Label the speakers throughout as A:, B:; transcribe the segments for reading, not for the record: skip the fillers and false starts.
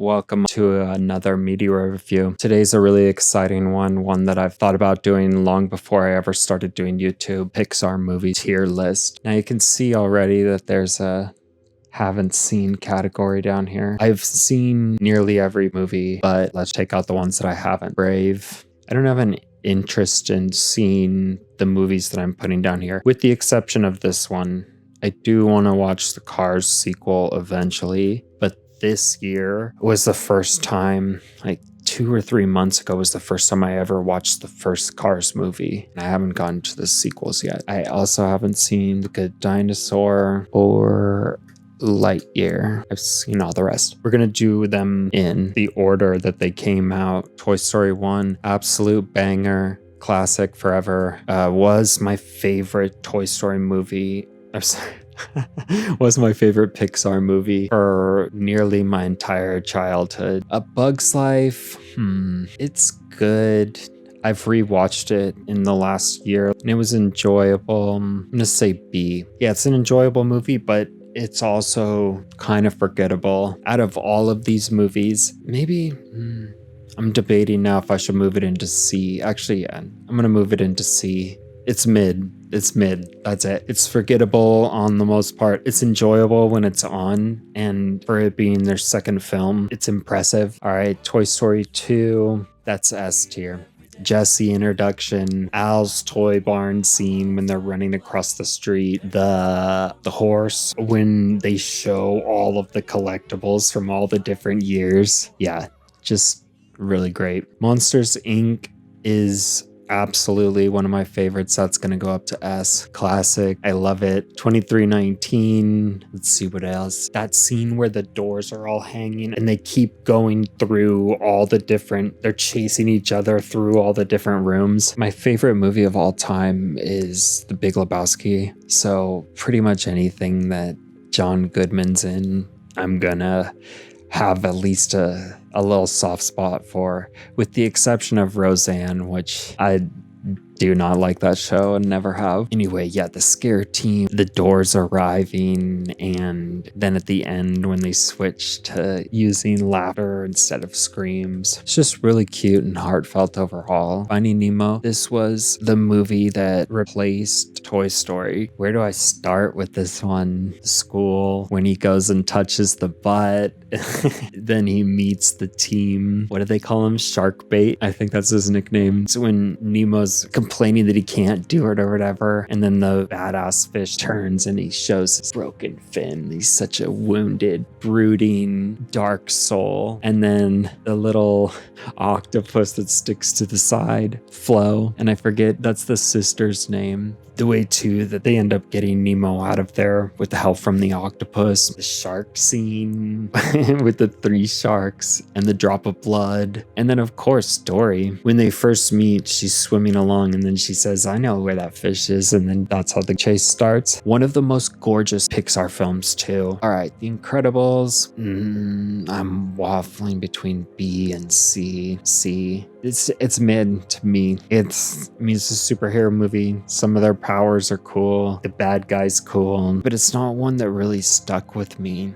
A: Welcome to another media review. Today's a really exciting one that I've thought about doing long before I ever started doing YouTube. Pixar movie tier list. Now you can see already that there's a haven't seen category down here. I've seen nearly every movie, but let's take out the ones that I haven't. Brave. I don't have an interest in seeing the movies that I'm putting down here, with the exception of this one. I do want to watch the Cars sequel eventually, but this year was the first time, like 2 or 3 months ago was the first time I ever watched the first Cars movie. And I haven't gotten to the sequels yet. I also haven't seen The Good Dinosaur or Lightyear. I've seen all the rest. We're gonna do them in the order that they came out. Toy Story 1, absolute banger, classic forever. Was my favorite Toy Story movie. I'm sorry. Was my favorite Pixar movie for nearly my entire childhood. A Bug's Life, it's good. I've rewatched it in the last year and it was enjoyable. I'm gonna say B. Yeah, it's an enjoyable movie, but it's also kind of forgettable. Out of all of these movies, maybe I'm debating now if I should move it into C. Actually, yeah, I'm gonna move it into C. It's mid. It's mid. That's it. It's forgettable on the most part. It's enjoyable when it's on, and for it being their second film, it's impressive. All right, Toy Story 2, that's S tier. Jesse introduction, Al's toy barn scene when they're running across the street, the horse when they show all of the collectibles from all the different years. Yeah, just really great. Monsters Inc. is absolutely one of my favorites. That's gonna go up to S. Classic. I love it. 2319. Let's see what else. That scene where the doors are all hanging and they keep going through all the different, they're chasing each other through all the different rooms. My favorite movie of all time is The Big Lebowski. So pretty much anything that John Goodman's in, I'm gonna have at least a little soft spot for, with the exception of Roseanne, which I do not like that show and never have. Anyway, yeah, the scare team, the doors arriving, and then at the end when they switch to using laughter instead of screams. It's just really cute and heartfelt overall. Finding Nemo, this was the movie that replaced Toy Story. Where do I start with this one? School, when he goes and touches the butt. Then he meets the team. What do they call him? Shark bait? I think that's his nickname. It's when Nemo's complaining that he can't do it or whatever, and then the badass fish turns and he shows his broken fin. He's such a wounded, brooding, dark soul. And then the little octopus that sticks to the side, Flo, and I forget, that's the sister's name. The way too that they end up getting Nemo out of there with the help from the octopus. The shark scene with the 3 sharks and the drop of blood. And then of course Dory, when they first meet, she's swimming along and then she says, I know where that fish is. And then that's how the chase starts. One of the most gorgeous Pixar films too. All right, The Incredibles. I'm waffling between B and C. It's mid to me. It's a superhero movie. Some of their powers are cool. The bad guy's cool, but it's not one that really stuck with me.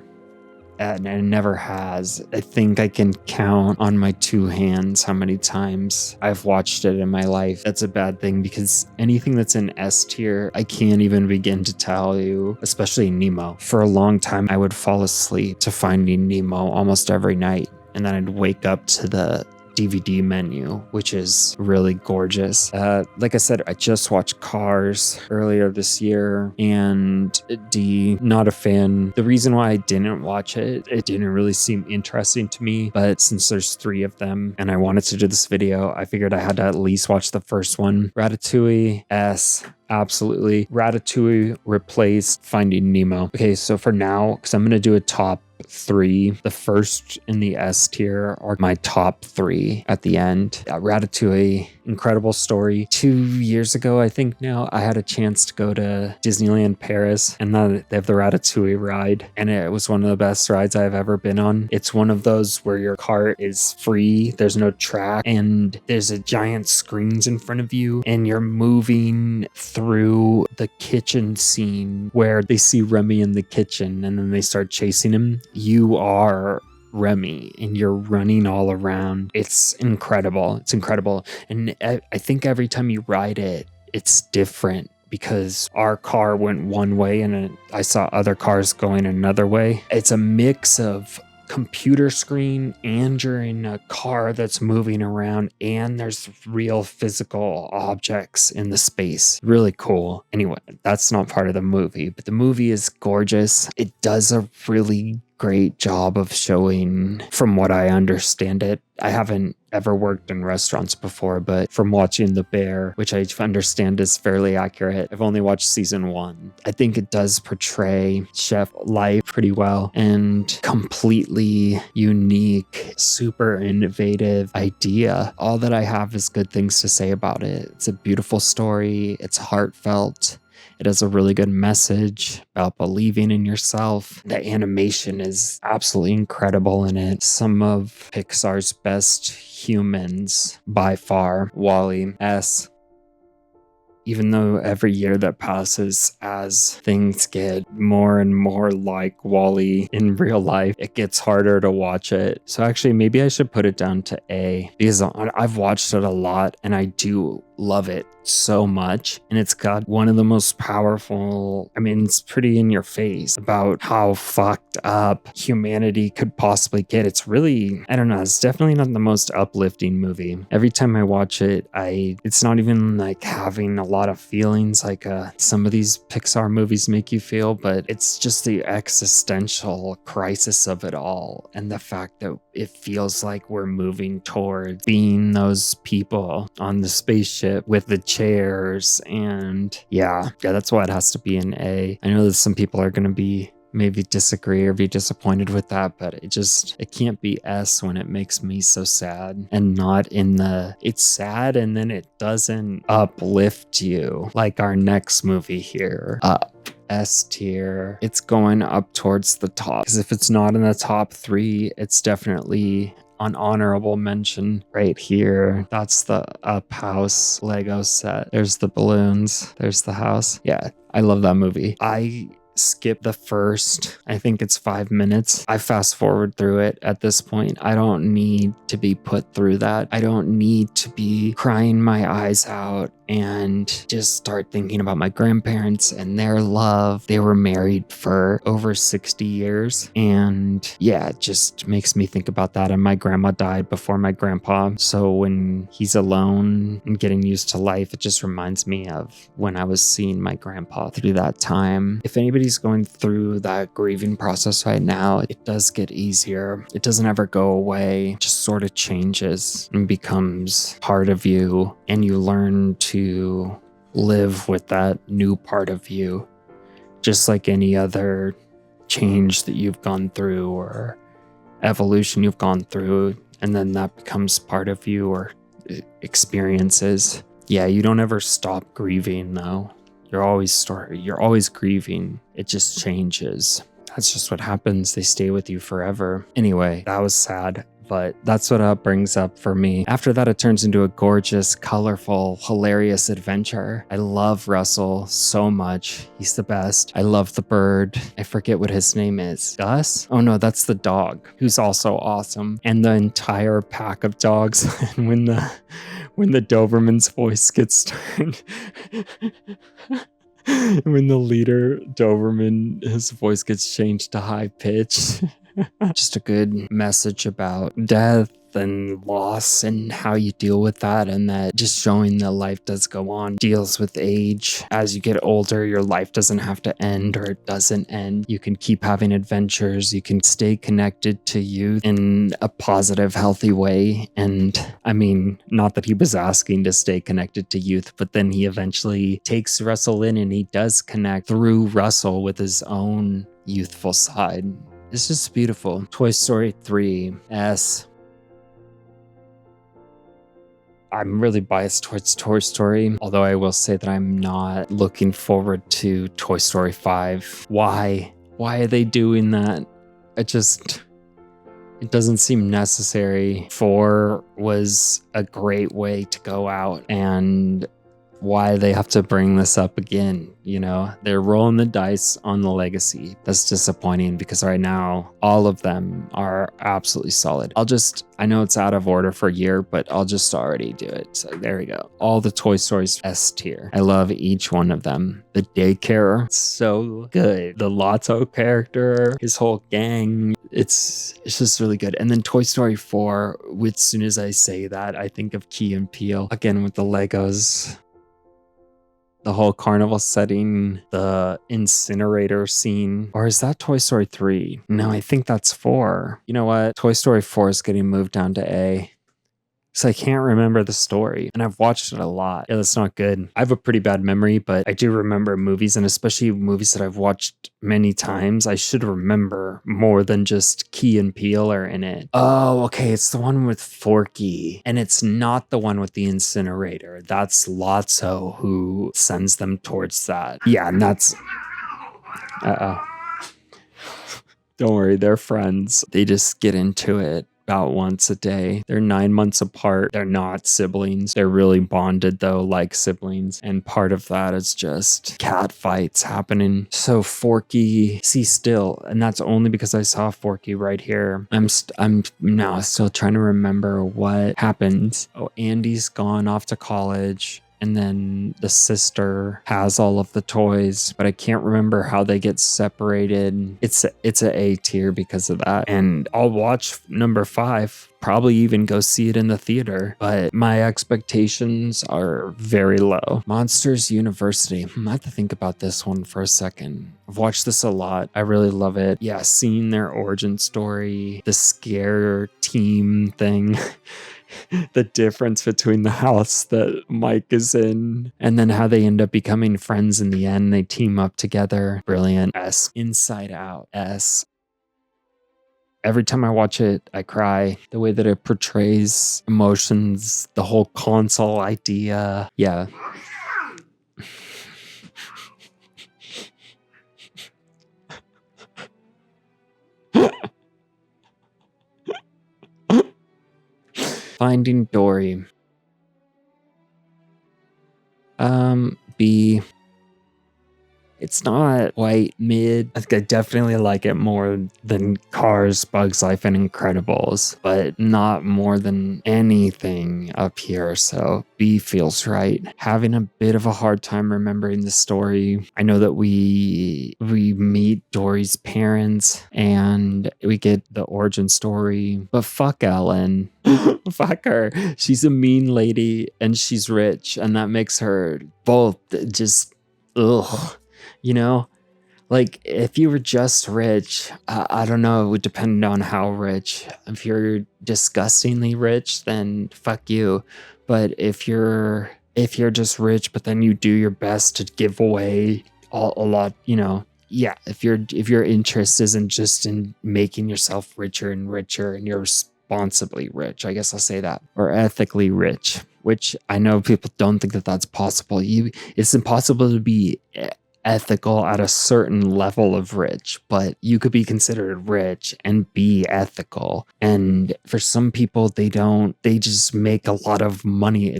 A: And it never has. I think I can count on my 2 hands how many times I've watched it in my life. That's a bad thing because anything that's in S tier, I can't even begin to tell you, especially Nemo. For a long time, I would fall asleep to Finding Nemo almost every night. And then I'd wake up to the DVD menu, which is really gorgeous. Like I said, I just watched Cars earlier this year, and D, not a fan. The reason why I didn't watch it, it didn't really seem interesting to me, but since there's 3 of them and I wanted to do this video, I figured I had to at least watch the first one. Ratatouille, S. Absolutely. Ratatouille replaced Finding Nemo. Okay, so for now, because I'm going to do a top 3, the first in the S tier are my top 3 at the end. Ratatouille, incredible story. 2 years ago, I think now, I had a chance to go to Disneyland Paris, and they have the Ratatouille ride, and it was one of the best rides I've ever been on. It's one of those where your cart is free, there's no track, and there's a giant screens in front of you, and you're moving through the kitchen scene where they see Remy in the kitchen, and then they start chasing him. You are Remy and you're running all around. It's incredible. It's incredible. And I think every time you ride it, it's different because our car went one way and I saw other cars going another way. It's a mix of computer screen and you're in a car that's moving around and there's real physical objects in the space. Really cool. Anyway, that's not part of the movie, but the movie is gorgeous. It does a really great job of showing, from what I understand it. I haven't ever worked in restaurants before, but from watching The Bear, which I understand is fairly accurate, I've only watched season 1. I think it does portray chef life pretty well and completely unique, super innovative idea. All that I have is good things to say about it. It's a beautiful story. It's heartfelt. It has a really good message about believing in yourself. The animation is absolutely incredible in it. Some of Pixar's best humans by far. Wall-E, S. Even though every year that passes, as things get more and more like Wall-E in real life, it gets harder to watch it. So actually, maybe I should put it down to A, because I've watched it a lot and I do love it so much. And it's got one of the most powerful, it's pretty in your face about how fucked up humanity could possibly get. It's really, I don't know, it's definitely not the most uplifting movie. Every time I watch it, it's not even like having a lot of feelings like some of these Pixar movies make you feel, but it's just the existential crisis of it all and the fact that it feels like we're moving towards being those people on the spaceship with the chairs. And yeah, that's why it has to be an A. I know that some people are going to be maybe disagree or be disappointed with that, but it can't be S when it makes me so sad, and not in it's sad and then it doesn't uplift you like our next movie here. S tier. It's going up towards the top, because if it's not in the top 3, it's definitely an honorable mention right here. That's the Up House Lego set. There's the balloons. There's the house. Yeah, I love that movie. I skip the first, I think it's 5 minutes. I fast forward through it at this point. I don't need to be put through that. I don't need to be crying my eyes out and just start thinking about my grandparents and their love. They were married for over 60 years. And yeah, it just makes me think about that. And my grandma died before my grandpa. So when he's alone and getting used to life, it just reminds me of when I was seeing my grandpa through that time. If anybody's going through that grieving process right now, it does get easier. It doesn't ever go away. It just sort of changes and becomes part of you. And you learn to live with that new part of you, just like any other change that you've gone through or evolution you've gone through, and then that becomes part of you, or experiences. Yeah, you don't ever stop grieving though. You're always grieving. It just changes. That's just what happens. They stay with you forever. Anyway, that was sad, but that's what brings up for me. After that, it turns into a gorgeous, colorful, hilarious adventure. I love Russell so much. He's the best. I love the bird. I forget what his name is. Gus? Oh no, that's the dog, who's also awesome. And the entire pack of dogs. And when the Doberman's voice gets turned, when the leader Doberman, his voice gets changed to high pitch. Just a good message about death and loss and how you deal with that, and that just showing that life does go on, deals with age. As you get older, your life doesn't have to end, or it doesn't end. You can keep having adventures. You can stay connected to youth in a positive, healthy way. And not that he was asking to stay connected to youth, but then he eventually takes Russell in and he does connect through Russell with his own youthful side. It's just beautiful. Toy Story 3, S. I'm really biased towards Toy Story, although I will say that I'm not looking forward to Toy Story 5. Why? Why are they doing that? It doesn't seem necessary. 4 was a great way to go out and why they have to bring this up again. You know, they're rolling the dice on the legacy. That's disappointing because right now all of them are absolutely solid. I know it's out of order for a year, but I'll just already do it. So there we go. All the Toy Stories S tier. I love each one of them. The daycare, so good. The Lotto character, his whole gang, it's just really good. And then Toy Story 4, which as soon as I say that, I think of Key and Peele again with the Legos. The whole carnival setting, the incinerator scene. Or is that Toy Story 3? No, I think that's 4. You know what? Toy Story 4 is getting moved down to A. So I can't remember the story, and I've watched it a lot. Yeah, that's not good. I have a pretty bad memory, but I do remember movies, and especially movies that I've watched many times. I should remember more than just Key and Peele are in it. Oh, okay, it's the one with Forky, and it's not the one with the incinerator. That's Lotso who sends them towards that. Yeah, and that's... Uh-oh. Don't worry, they're friends. They just get into it about once a day. They're 9 months apart. They're not siblings. They're really bonded though, like siblings. And part of that is just cat fights happening. So Forky, see still, and that's only because I saw Forky right here. I'm now still trying to remember what happened. Oh, Andy's gone off to college. And then the sister has all of the toys, but I can't remember how they get separated. It's a A tier because of that. And I'll watch number 5, probably even go see it in the theater, but my expectations are very low. Monsters University. I have to think about this one for a second. I've watched this a lot. I really love it. Yeah, seeing their origin story, the scare team thing. The difference between the house that Mike is in and then how they end up becoming friends in the end. They team up together. Brilliant. S. Inside Out. S. Every time I watch it, I cry. The way that it portrays emotions, the whole console idea. Yeah. Finding Dory. B. It's not quite mid. I think I definitely like it more than Cars, Bugs Life, and Incredibles, but not more than anything up here. So B feels right. Having a bit of a hard time remembering the story. I know that we meet Dory's parents and we get the origin story, but fuck Ellen. Fuck her. She's a mean lady and she's rich, and that makes her both just ugh. You know, like if you were just rich, I don't know, it would depend on how rich. If you're disgustingly rich, then fuck you. But if you're just rich, but then you do your best to give away a lot, you know, yeah, if your interest isn't just in making yourself richer and richer and you're responsibly rich, I guess I'll say that, or ethically rich, which I know people don't think that that's possible. It's impossible to be ethical at a certain level of rich, but you could be considered rich and be ethical. And for some people, they just make a lot of money.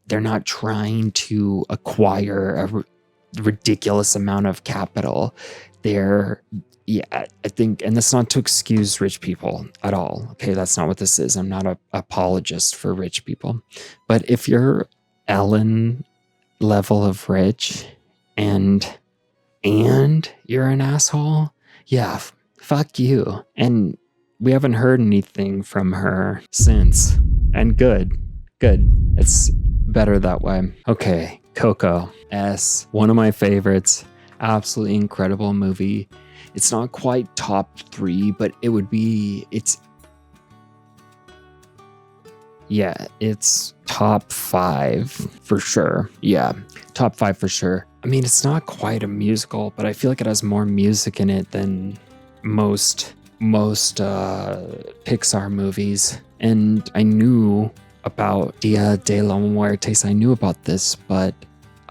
A: They're not trying to acquire a ridiculous amount of capital. I think, and that's not to excuse rich people at all. Okay, that's not what this is. I'm not an apologist for rich people. But if you're Ellen level of rich, and you're an asshole, yeah, fuck you. And we haven't heard anything from her since. And good. It's better that way. Okay, Coco. S. One of my favorites. Absolutely incredible movie. It's not quite top 3, but it's top 5 for sure. Yeah, top 5 for sure. I mean, it's not quite a musical, but I feel like it has more music in it than most Pixar movies. And I knew about Dia de la Muertes. I knew about this, but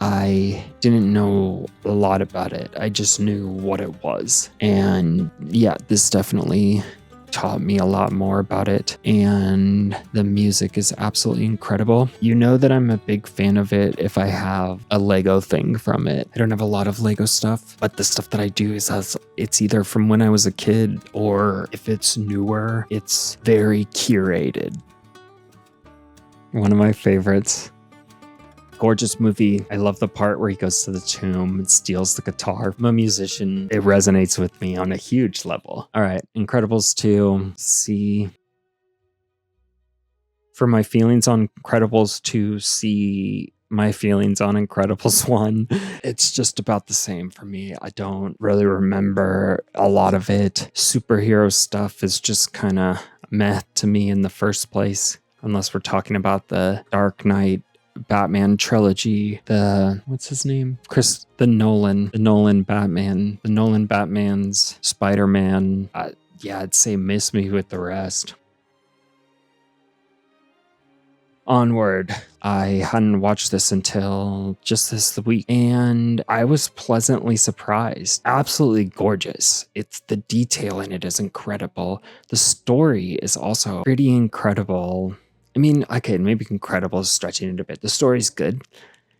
A: I didn't know a lot about it. I just knew what it was. And yeah, this definitely taught me a lot more about it, and the music is absolutely incredible. You know that I'm a big fan of it if I have a Lego thing from it. I don't have a lot of Lego stuff, but the stuff that I do it's either from when I was a kid, or if it's newer, it's very curated. One of my favorites. Gorgeous movie. I love the part where he goes to the tomb and steals the guitar. I'm a musician. It resonates with me on a huge level. All right, Incredibles 2. C. For my feelings on Incredibles 2, C. My feelings on Incredibles 1. It's just about the same for me. I don't really remember a lot of it. Superhero stuff is just kind of meh to me in the first place, unless we're talking about the Dark Knight Batman trilogy, what's his name? The Nolan Batman's Spider-Man. Yeah, I'd say miss me with the rest. Onward. I hadn't watched this until just this week, and I was pleasantly surprised. Absolutely gorgeous. The detail in it is incredible. The story is also pretty incredible. I mean, okay, maybe incredible is stretching it a bit. The story's good,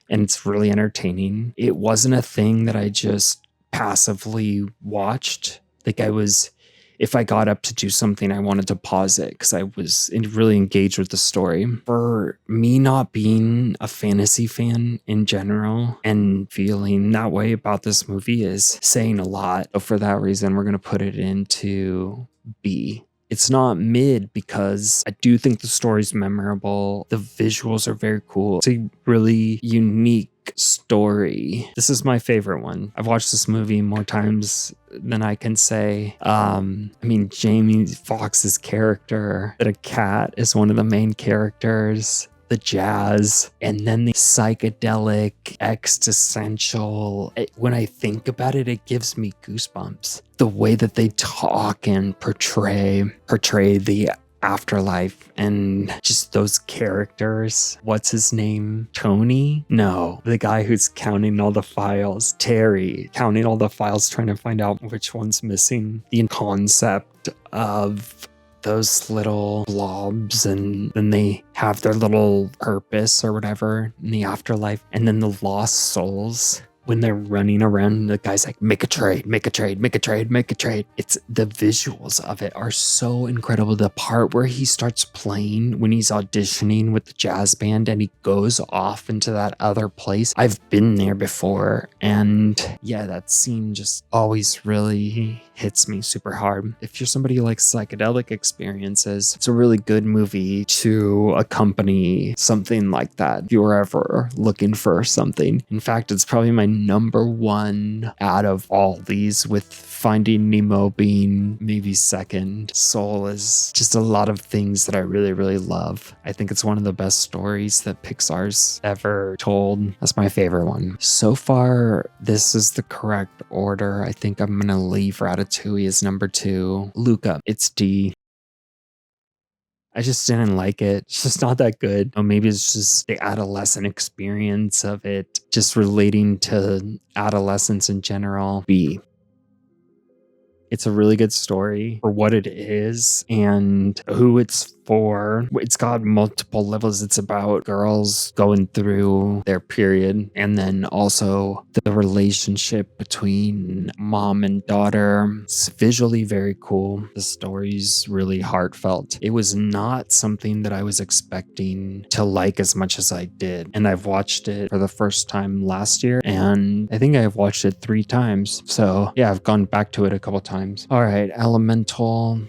A: and it's really entertaining. It wasn't a thing that I just passively watched. If I got up to do something, I wanted to pause it because I was really engaged with the story. For me not being a fantasy fan in general and feeling that way about this movie is saying a lot. So for that reason, we're going to put it into B. It's not mid because I do think the story's memorable. The visuals are very cool. It's a really unique story. This is my favorite one. I've watched this movie more times than I can say. Jamie Foxx's character, that a cat is one of the main characters. The jazz, and then the psychedelic, existential. When I think about it, it gives me goosebumps. The way that they talk and portray the afterlife and just those characters. What's his name? Tony? No, the guy who's counting all the files. Terry, counting all the files, trying to find out which one's missing. The concept of those little blobs, and then they have their little purpose or whatever in the afterlife, and then the lost souls when they're running around, the guy's like, make a trade. It's the visuals of it are so incredible. The part where he starts playing when he's auditioning with the jazz band and he goes off into that other place. I've been there before, and yeah, that scene just always really hits me super hard. If you're somebody who likes psychedelic experiences, it's a really good movie to accompany something like that if you're ever looking for something. In fact, it's probably my number one out of all these, with Finding Nemo being maybe second. Soul is just a lot of things that I really, really love. I think it's one of the best stories that Pixar's ever told. That's my favorite one. So far, this is the correct order. I think I'm gonna leave Ratatouille as number 2. Luca, it's D. I just didn't like it. It's just not that good. Or maybe it's just the adolescent experience of it, just relating to adolescence in general. B. It's a really good story for what it is and who it's for. It's got multiple levels. It's about girls going through their period, and then also the relationship between mom and daughter. It's visually very cool. The story's really heartfelt. It was not something that I was expecting to like as much as I did. And I've watched it for the first time last year, and I think I've watched it 3 times. So yeah, I've gone back to it a couple times. All right, Elemental.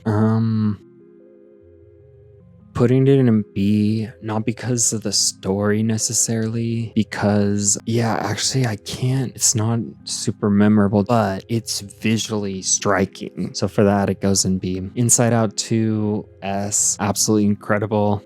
A: Putting it in a B, not because of the story necessarily, because actually I can't. It's not super memorable, but it's visually striking. So for that, it goes in B. Inside Out 2, S, absolutely incredible.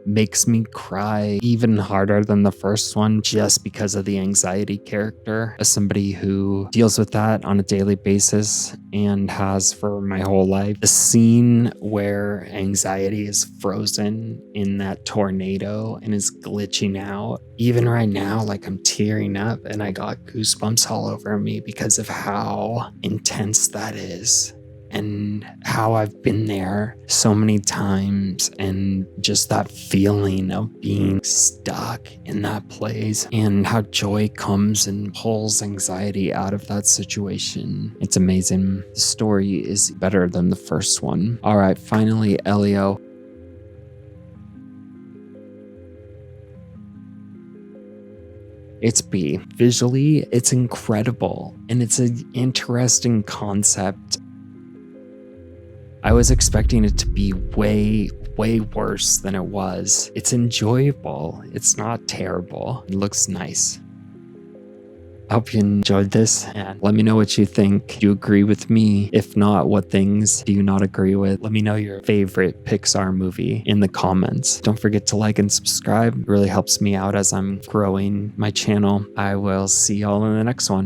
A: Makes me cry even harder than the first one just because of the anxiety character. As somebody who deals with that on a daily basis and has for my whole life, the scene where anxiety is frozen in that tornado and is glitching out, even right now, like I'm tearing up and I got goosebumps all over me because of how intense that is. and how I've been there so many times, and just that feeling of being stuck in that place, and how joy comes and pulls anxiety out of that situation. It's amazing. The story is better than the first one. All right, finally, Elio. It's B. Visually, it's incredible, and it's an interesting concept. I was expecting it to be way worse than it was. It's enjoyable. It's not terrible. It looks nice. I hope you enjoyed this, and let me know what you think. Do you agree with me? If not, what things do you not agree with? Let me know your favorite Pixar movie in the comments. Don't forget to like and subscribe. It really helps me out as I'm growing my channel. I will see y'all in the next one.